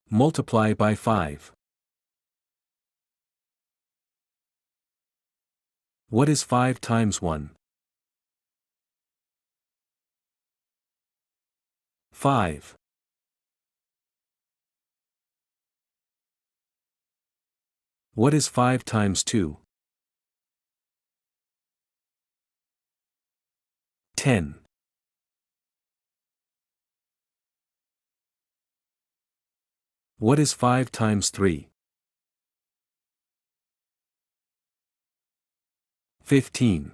Multiply by 5. What is 5 times 1? 5. What is 5 times 2? 10. What is 5 times 3? 15.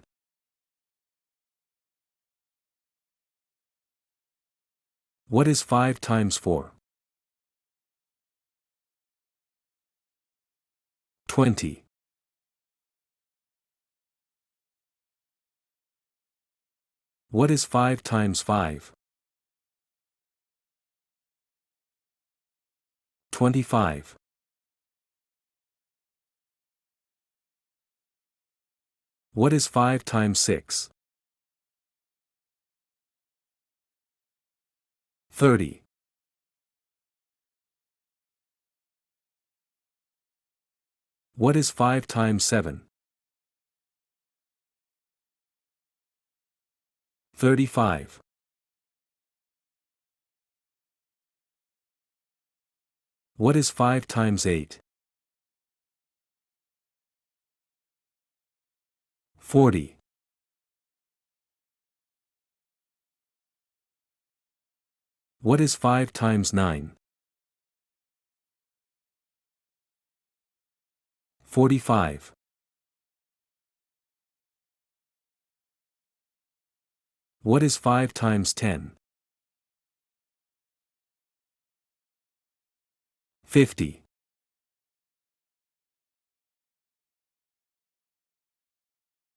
What is 5 times 4? 20. What is 5 times 5? 25. What is 5 times 6? 30. What is 5 times 7? 35. What is 5 times 8? 40. What is 5 times 9? 45. What is 5 times 10? 50.